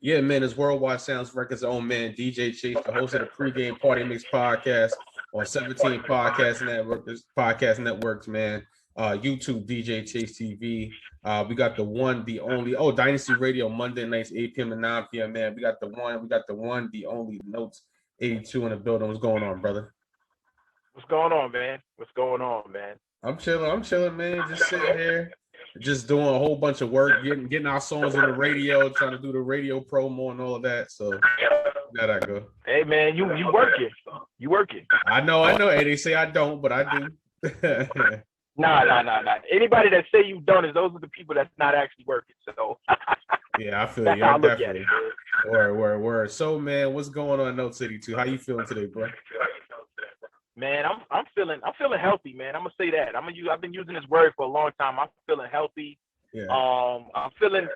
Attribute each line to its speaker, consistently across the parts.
Speaker 1: Yeah, man, it's Worldwide Sounds Records' own man, DJ Chase, the host of the Pregame Party Mix podcast on 17 podcast networks, man. YouTube, DJ Chase TV. We got the one, the only, Dynasty Radio, Monday nights, 8 p.m. to 9 p.m., man. We got the one, the only Notes 82 in the building. What's going on, brother?
Speaker 2: What's going on, man?
Speaker 1: I'm chilling, man. Just sitting here, just doing a whole bunch of work, getting our songs on the radio, trying to do the radio promo and all of that. So that I go.
Speaker 2: Hey, man, you working.
Speaker 1: I know. Hey, they say I don't, but I do.
Speaker 2: Nah. Anybody that say you don't, those are the people that's not actually working. So
Speaker 1: yeah, I feel
Speaker 2: that's
Speaker 1: you.
Speaker 2: how I
Speaker 1: I
Speaker 2: look
Speaker 1: definitely.
Speaker 2: at it.
Speaker 1: Word. So, man, what's going on in Notes82? How you feeling today, bro?
Speaker 2: Man, I'm feeling healthy, man. I'm gonna say that. I've been using this word for a long time. I'm feeling healthy.
Speaker 1: Yeah.
Speaker 2: I'm feeling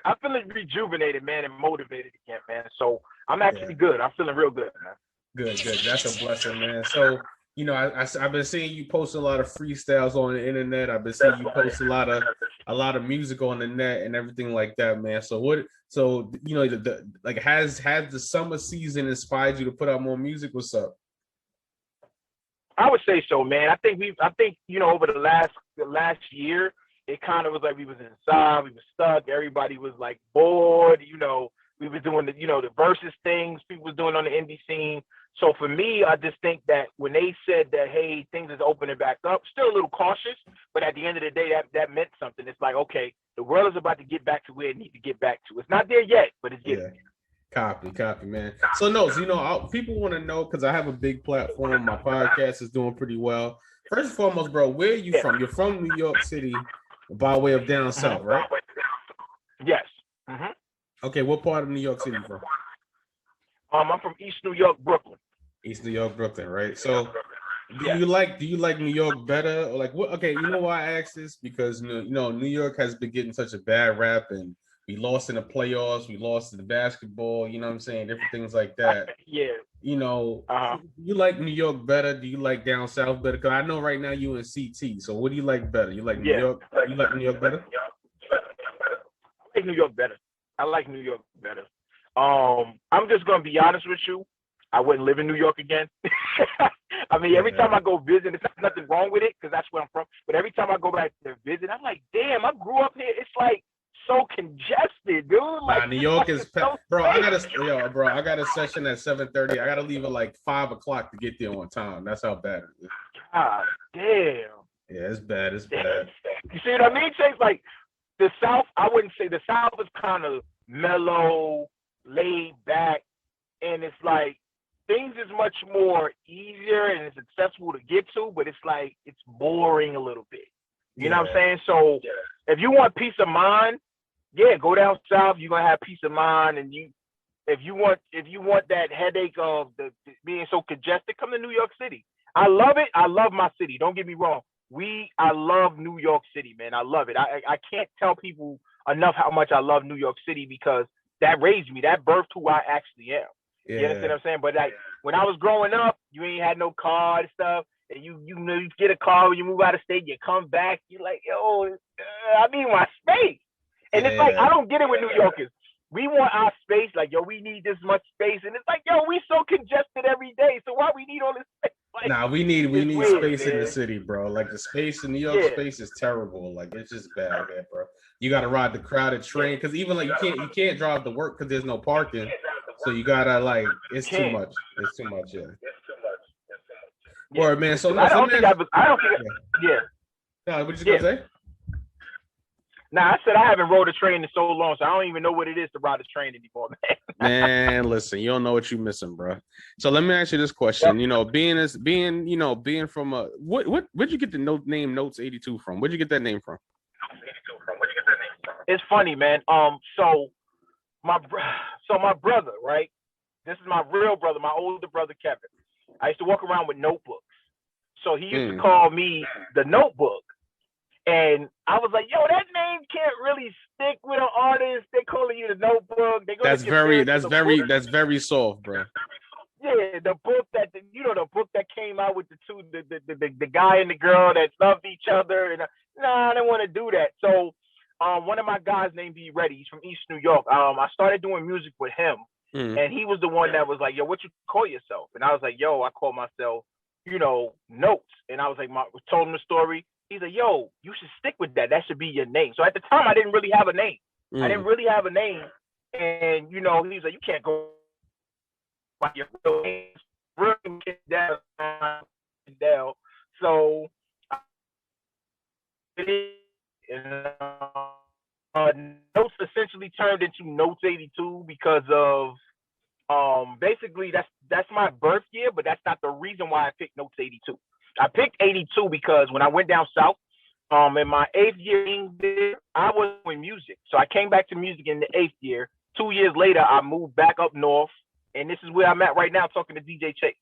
Speaker 2: rejuvenated, man, and motivated again, man. So I'm actually good. I'm feeling real good, man.
Speaker 1: Good. That's a blessing, man. So, I've been seeing you post a lot of freestyles on the internet. I've been seeing you post a lot of music on the net and everything like that, man. So has the summer season inspired you to put out more music? What's up?
Speaker 2: I would say so, man. I think over the last year, it kind of was like we was inside, we was stuck, everybody was like bored, we was doing the versus things people was doing on the indie scene. So for me, I just think that when they said that, hey, things is opening back up, still a little cautious, but at the end of the day, that meant something. It's like, okay, the world is about to get back to where it needs to get back to. It's not there yet, but it's getting there.
Speaker 1: Copy, man. So, Notes, people want to know, because I have a big platform. My podcast is doing pretty well. First and foremost, bro, where are you from? You're from New York City by way of down south, right?
Speaker 2: Yes.
Speaker 1: Okay, what part of New York City you from?
Speaker 2: I'm from East New York, Brooklyn.
Speaker 1: East New York, Brooklyn, right? So, do you like New York better, or like what? Okay, you know why I asked this? Because New York has been getting such a bad rap, and we lost in the playoffs, we lost in the basketball, you know what I'm saying? Different things like that.
Speaker 2: Yeah.
Speaker 1: You like New York better? Do you like down south better? Because I know right now you in CT. So what do you like better? You like New York? You like New York better?
Speaker 2: I like New York better. I'm just gonna be honest with you. I wouldn't live in New York again. I mean, every time I go visit, there's nothing wrong with it because that's where I'm from. But every time I go back to visit, I'm like, damn, I grew up here. It's like so congested, dude. Like,
Speaker 1: New York is
Speaker 2: so
Speaker 1: bro. I got a session at 7:30. I gotta leave at like 5:00 to get there on time. That's how bad it is.
Speaker 2: God damn.
Speaker 1: Yeah, it's bad.
Speaker 2: You see what I mean? Chase, like the South, I wouldn't say the South is kind of mellow, laid back, and it's like things is much more easier and it's accessible to get to, but it's like it's boring a little bit. You know what I'm saying? So if you want peace of mind, go down south. You're gonna have peace of mind, and if you want that headache of the being so congested, come to New York City. I love it. I love my city. Don't get me wrong. I love New York City, man. I love it. I can't tell people enough how much I love New York City because that raised me. That birthed who I actually am.
Speaker 1: Yeah.
Speaker 2: You understand what I'm saying? But like when I was growing up, you ain't had no car and stuff. And you get a car when you move out of state, you come back, you're like, yo, I need my space. And it's like, I don't get it with New Yorkers. We want our space, like, yo, we need this much space. And it's like, yo, we so congested every day. So why we need all this space? Like,
Speaker 1: we need space in the city, bro. Like the space in New York space is terrible. Like it's just bad, man, bro. You gotta ride the crowded train because even like you can't drive to work because there's no parking. So you gotta it's too much. It's too much, yeah. Word, man. So
Speaker 2: I don't think.
Speaker 1: No, what you gonna say?
Speaker 2: Nah, I said I haven't rode a train in so long, so I don't even know what it is to ride a train anymore, man.
Speaker 1: Man, listen, you don't know what you're missing, bro. So let me ask you this question. Being from a where'd you get the name Notes82 from? Where'd you get that name from?
Speaker 2: It's funny, man. So my brother, right? This is my real brother, my older brother Kevin. I used to walk around with notebooks. So he used to call me the Notebook. And I was like, yo, that name can't really stick with an artist. They calling you the Notebook.
Speaker 1: That's very soft, bro.
Speaker 2: Yeah, the book that the book that came out with the guy and the girl that loved each other. And I didn't want to do that. So one of my guys named B Ready. He's from East New York. I started doing music with him, and he was the one that was like, "Yo, what you call yourself?" And I was like, "Yo, I call myself, Notes." And I was like, told him the story. He's like, "Yo, you should stick with that. That should be your name." So at the time, I didn't really have a name. I didn't really have a name, and he's like, "You can't go by your real name." Really down. So Notes essentially turned into Notes82 because of basically that's my birth year, but that's not the reason why I picked Notes82. I picked 82 because when I went down south, in my 8th year, I was doing music. So I came back to music in the 8th year. 2 years later, I moved back up north, and this is where I'm at right now talking to DJ Chase.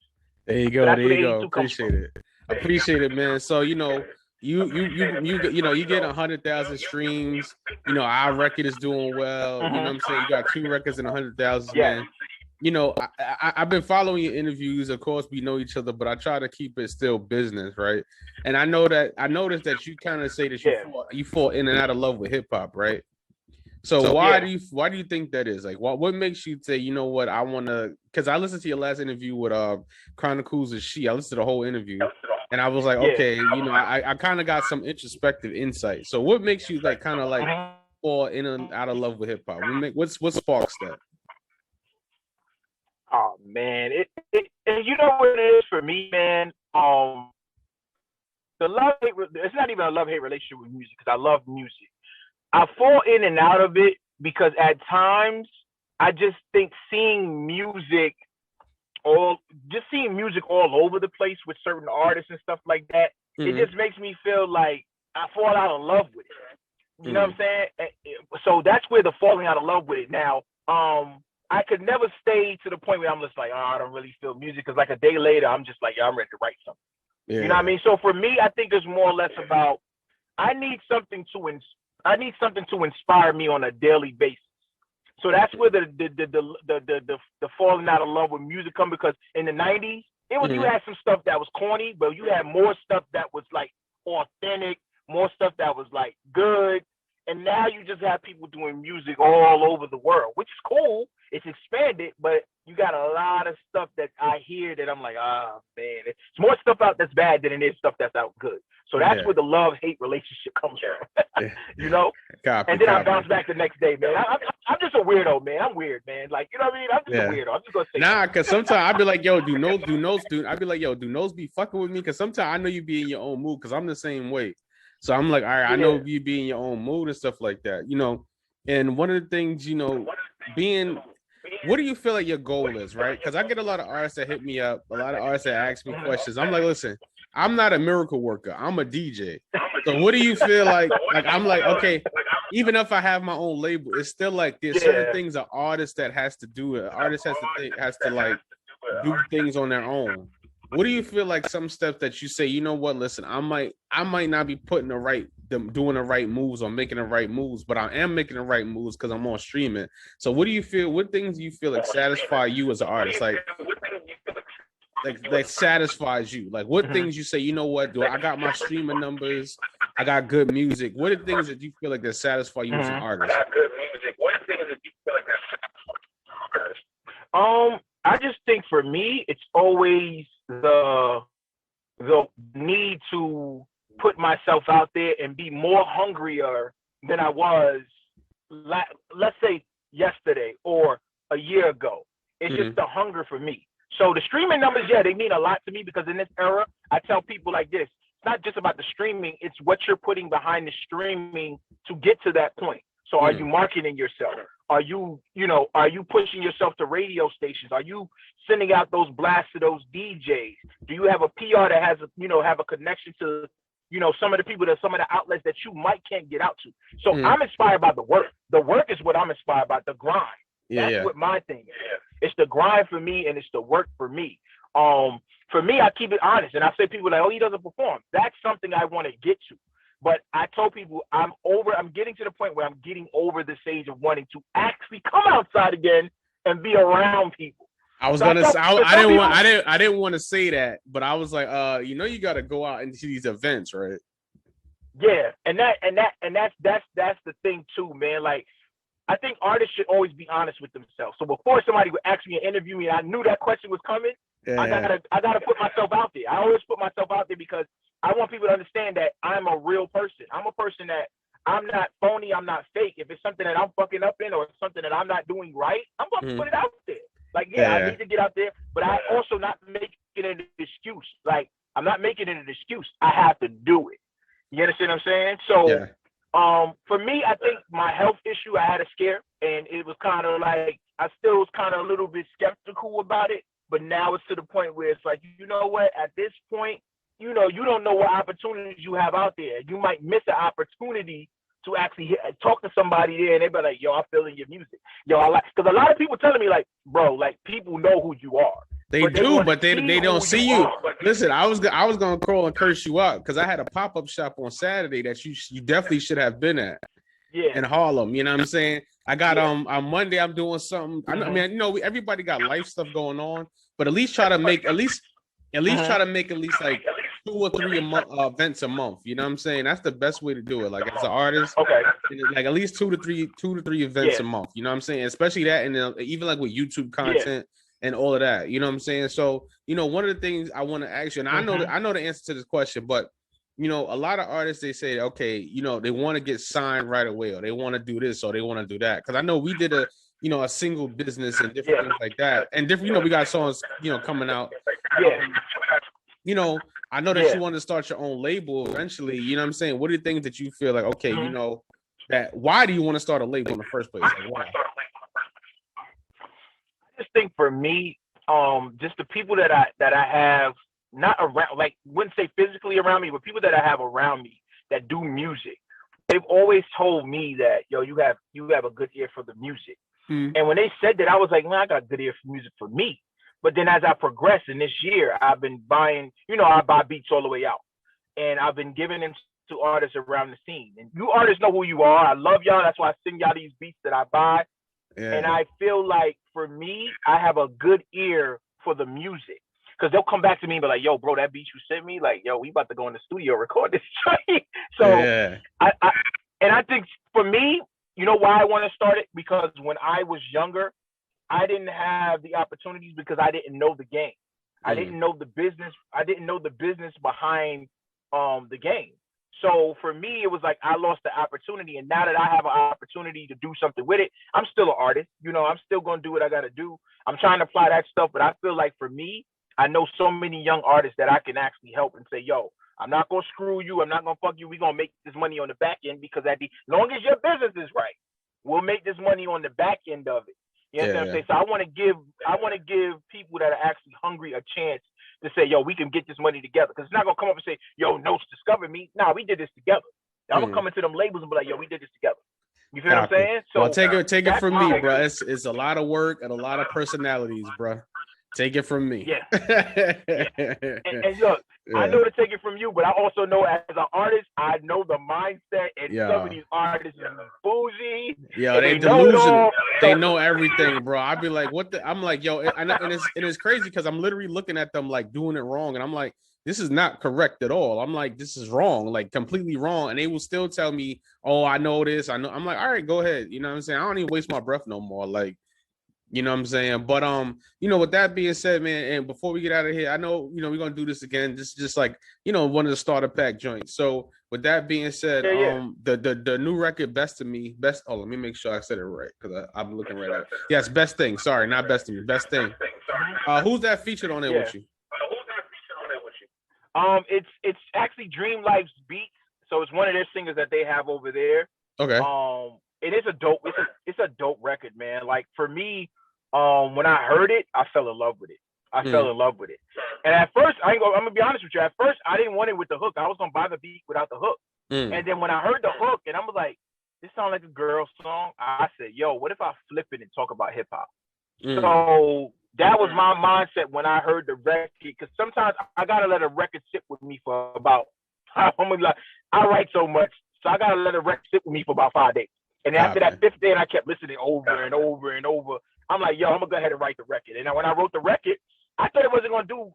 Speaker 1: There you go. So there you go. Appreciate it. Appreciate it, man. So you get 100,000 streams. Our record is doing well. You know what I'm saying? You got 2 records and 100,000, man. I've been following your interviews. Of course, we know each other, but I try to keep it still business, right? And I noticed that you kind of say that you fall in and out of love with hip hop, right? So why do you think that is? Like, what makes you say, you know what, I want to? Because I listened to your last interview with Chronicles of She. I listened to the whole interview, and I was like, okay, I kind of got some introspective insight. So what makes you like kind of like fall in and out of love with hip hop? What sparks that?
Speaker 2: Oh man, you know what it is for me, man. The love-hate, it's not even a love-hate relationship with music because I love music. I fall in and out of it because at times I just think seeing music all over the place with certain artists and stuff like that, it just makes me feel like I fall out of love with it. You know what I'm saying? So that's where the falling out of love with it. Now, I could never stay to the point where I'm just like, oh, I don't really feel music, because like a day later, I'm just like, yeah, I'm ready to write something. Yeah. You know what I mean? So for me, I think it's more or less about I need something to inspire me on a daily basis. So that's where the falling out of love with music come, because in the 90s, you had some stuff that was corny, but you had more stuff that was like authentic, more stuff that was like good. And now you just have people doing music all over the world, which is cool. It's expanded, but you got a lot of stuff that I hear that I'm like, man, it's more stuff out that's bad than it is stuff that's out good. So that's where the love-hate relationship comes from, you know? And then I bounce back the next day, man. I'm just a weirdo, man. I'm weird, man. Like, you know what I mean? I'm just a weirdo. I'm just going to say
Speaker 1: that. Because sometimes I'd be like, yo, do Nose be fucking with me? Because sometimes I know you be in your own mood, because I'm the same way. So I'm like, all right, I know you be in your own mood and stuff like that, And one of the things, what do you feel like your goal is, right? Because I get a lot of artists that hit me up, a lot of artists that ask me questions. I'm like, listen, I'm not a miracle worker. I'm a DJ. So what do you feel like? Like, I'm like, okay, even if I have my own label, it's still like there's certain things an artist that has to do. An artist has to like do things on their own. What do you feel like some steps that you say, you know what, listen, I might not be doing the right moves or making the right moves, but I am making the right moves because I'm on streaming. So what things do you feel like satisfy you as an artist? Like satisfies you? Like what things you say, you know what, I got my streaming numbers, I got good music. What are the things that you feel like that satisfy you as an artist?
Speaker 2: I just think for me, it's always the need to put myself out there and be more hungrier than I was, let's say yesterday or a year ago. It's just the hunger for me. So the streaming numbers, they mean a lot to me, because in this era, I tell people like this, it's not just about the streaming, it's what you're putting behind the streaming to get to that point. So are you marketing yourself? Are you pushing yourself to radio stations? Are you sending out those blasts to those DJs? Do you have a PR that has, have a connection to, some of the people, some of the outlets that you can't get out to? So I'm inspired by the work. The work is what I'm inspired by, the grind. That's what my thing is. It's the grind for me, and it's the work for me. For me, I keep it honest, and I say people like, oh, he doesn't perform. That's something I want to get to. But I told people I'm getting to the point where I'm getting over the stage of wanting to actually come outside again and be around people.
Speaker 1: I was gonna say I didn't want to say that, but I was like, you got to go out into these events, right?
Speaker 2: Yeah, that's the thing too, man. Like, I think artists should always be honest with themselves. So before somebody would ask me and interview me, and I knew that question was coming.
Speaker 1: Yeah.
Speaker 2: I gotta put myself out there. I always put myself out there because I want people to understand that I'm a real person. I'm a person that I'm not phony. I'm not fake. If it's something that I'm fucking up in or something that I'm not doing right, I'm gonna put it out there. Like, I need to get out there, but I also not making it an excuse. Like, I'm not making it an excuse. I have to do it. You understand what I'm saying? So, for me, I think my health issue, I had a scare, and it was kind of like, I still was kind of a little bit skeptical about it, but now it's to the point where it's like, you know what, at this point, you don't know what opportunities you have out there. You might miss an opportunity to actually talk to somebody there, and they be like, yo, I'm feeling your music. Yo, I like, because a lot of people telling me, like, bro, like, people know who you are.
Speaker 1: They do, but they don't see you. Listen, I was gonna call and curse you out because I had a pop-up shop on Saturday that you definitely should have been at. Yeah. In Harlem, you know what I'm saying? I got on Monday I'm doing something. I mean, everybody got life stuff going on, but at least try to make at least like 2 or 3 events a month. You know what I'm saying? That's the best way to do it. Like, as an artist, like at least 2 to 3 events a month. You know what I'm saying? Especially that, and even like with YouTube content. And all of that, you know what I'm saying? So, one of the things I want to ask you, and I know the answer to this question, but a lot of artists, they say, okay, they want to get signed right away, or they want to do this, or they want to do that. Because I know we did a single business and different things like that, and different, we got songs, coming out. I know that you want to start your own label eventually. You know what I'm saying? What are the things that you feel like, okay, that why do you want to start a label in the first place? Like, why?
Speaker 2: Just think for me, just the people that I have not around, like, wouldn't say physically around me, but people that I have around me that do music, they've always told me that, yo, you have a good ear for the music. And when they said that, I was like, man, I got a good ear for music for me. But then as I progress in this year, I've been buying, I buy beats all the way out, and I've been giving them to artists around the scene. And you artists know who you are. I love y'all. That's why I send y'all these beats that I buy. Yeah. And I feel like, for me, I have a good ear for the music, because they'll come back to me and be like, yo, bro, that beat you sent me, like, yo, we about to go in the studio, record this track. So I think for me, you know why I want to start it? Because when I was younger, I didn't have the opportunities because I didn't know the game. I didn't know the business. I didn't know the business behind the game. So for me, it was like I lost the opportunity. And now that I have an opportunity to do something with it, I'm still an artist. I'm still going to do what I got to do. I'm trying to apply that stuff. But I feel like for me, I know so many young artists that I can actually help and say, yo, I'm not going to screw you. I'm not going to fuck you. We're going to make this money on the back end, because as long as your business is right, we'll make this money on the back end of it. You know what I'm saying? So I want to give people that are actually hungry a chance to say, yo, we can get this money together. Because it's not going to come up and say, yo, Notes discovered me. Nah, we did this together. I'm going to come into them labels and be like, yo, we did this together. You feel what I'm saying? So,
Speaker 1: well, take it from me, bro. It's a lot of work and a lot of personalities, bro. Take it from me.
Speaker 2: Yeah. and look, I know to take it from you, but I also know as an artist, I know the mindset, and some of these artists are bougie.
Speaker 1: Yeah, they delusional. They know everything, bro. I'd be like, what the? I'm like, yo, and it's crazy because I'm literally looking at them like doing it wrong, and I'm like, this is not correct at all. I'm like, this is wrong, like completely wrong. And they will still tell me, oh, I know this. I know. I'm like, all right, go ahead. You know what I'm saying? I don't even waste my breath no more. Like, you know what I'm saying? But with that being said, man, and before we get out of here, I know, we're gonna do this again. This is just like, one of the starter pack joints. So with that being said, the new record, Best of Me, oh, let me make sure I said it right, because I'm looking right at it. Yes, Best Thing. Sorry, not Best of Me, Best Thing. Who's that featured on there with you?
Speaker 2: It's actually Dream Life's Beats. So it's one of their singers that they have over there.
Speaker 1: Okay.
Speaker 2: It is a dope. It's a dope record, man. Like, for me, when I heard it, I fell in love with it. Fell in love with it. And at first, I'm gonna be honest with you. At first, I didn't want it with the hook. I was gonna buy the beat without the hook. And then when I heard the hook, and I was like, this sounds like a girl song. I said, yo, what if I flip it and talk about hip hop? So that was my mindset when I heard the record. Because sometimes I gotta let a record sit with me for about. I write so much, so I gotta let a record sit with me for about 5 days. And after that 5th day, I kept listening over and over and over. I'm like, yo, I'm gonna go ahead and write the record. And when I wrote the record, I thought it wasn't gonna do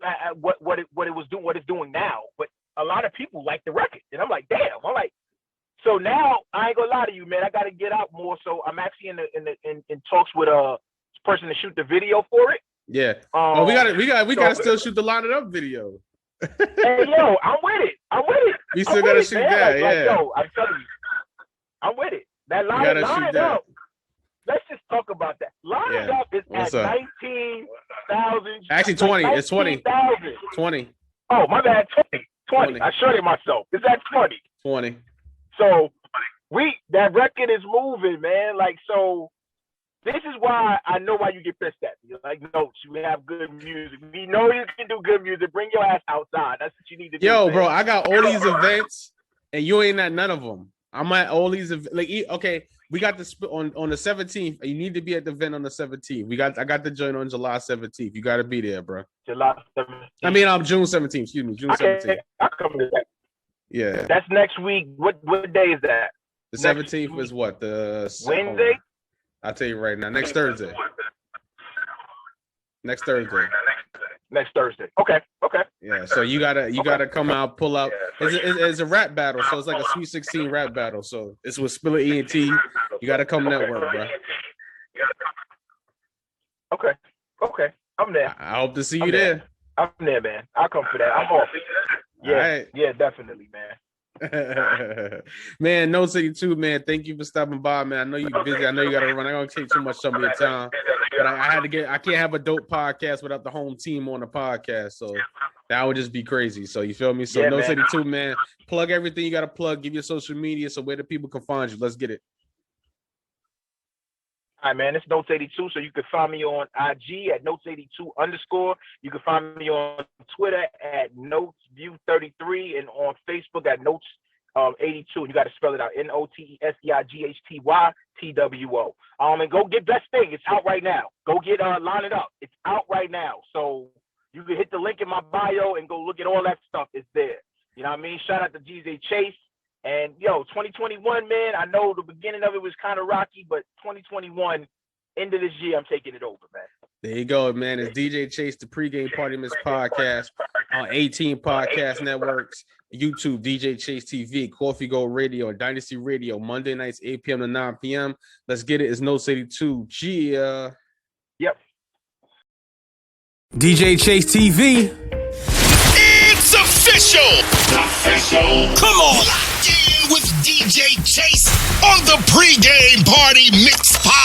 Speaker 2: what it's doing now. But a lot of people like the record, and I'm like, damn. I'm like, So now I ain't gonna lie to you, man. I gotta get out more. So I'm actually in talks with a person to shoot the video for it.
Speaker 1: Yeah. Oh, we gotta still shoot the Line It Up video.
Speaker 2: Hey, yo, I'm with it.
Speaker 1: We still gotta shoot that.
Speaker 2: Like, yo, I'm telling you, I'm with it. That line it up. Let's just talk about that. Line it up is at 19,000.
Speaker 1: Actually, 20.
Speaker 2: Like
Speaker 1: it's 20. 20.
Speaker 2: Oh, my bad. 20. I shorted myself. It's at 20.
Speaker 1: 20.
Speaker 2: So that record is moving, man. Like, so this is why I know why you get pissed at me. Like, Notes, we have good music. We know you can do good music. Bring your ass outside. That's what you need to do.
Speaker 1: Yo,
Speaker 2: man.
Speaker 1: bro, I got all these events, and you ain't at none of them. I'm at all these okay. We got the on the 17th. You need to be at the event on the 17th. I got the joint on July 17th. You got to be there, bro.
Speaker 2: July 17th.
Speaker 1: I mean, June 17th. Excuse me, June 17th.
Speaker 2: I'll come to that.
Speaker 1: Yeah.
Speaker 2: That's next week. What day is that?
Speaker 1: The 17th is what? The
Speaker 2: Wednesday?
Speaker 1: I'll tell you right now. Next Thursday. Next Thursday. Okay.
Speaker 2: Yeah.
Speaker 1: So you gotta come out, pull up. It's a rap battle, so it's like a Sweet 16 rap battle. So it's with Spiller ENT. You gotta come network, bro.
Speaker 2: Okay. I'm there.
Speaker 1: I hope to see you there.
Speaker 2: I'm there, man. I'll come for that. I'm off. Yeah.
Speaker 1: Right.
Speaker 2: Yeah, definitely, man.
Speaker 1: Man, Notes82, man. Thank you for stopping by, man. I know you're busy. I know you gotta run. I don't take too much of your time. But I can't have a dope podcast without the home team on the podcast. So that would just be crazy. So you feel me? So Notes82, man. Plug everything you gotta plug, give your social media so where the people can find you. Let's get it.
Speaker 2: All right, man. It's Notes82. So you can find me on IG at Notes82_. You can find me on Twitter at NotesView33 and on Facebook at Notes82. You got to spell it out. NOTESEIGHTYTWO. And go get Best Thing. It's out right now. Go get Line It Up. It's out right now. So you can hit the link in my bio and go look at all that stuff. It's there. You know what I mean? Shout out to DJ Chase. And, 2021, man, I know the beginning of it was kind of rocky, but 2021, end of this year, I'm taking it over, man.
Speaker 1: There you go, man. It's DJ Chase, the Pregame Party Mix podcast on 18 podcast networks, YouTube, DJ Chase TV, Coffee Gold Radio, Dynasty Radio, Monday nights, 8 p.m. to 9 p.m. Let's get it. It's Notes82. Gia.
Speaker 2: Yep.
Speaker 1: DJ Chase TV.
Speaker 3: It's official. Come on. Locked in with DJ Chase on the Pregame Party Mix podcast.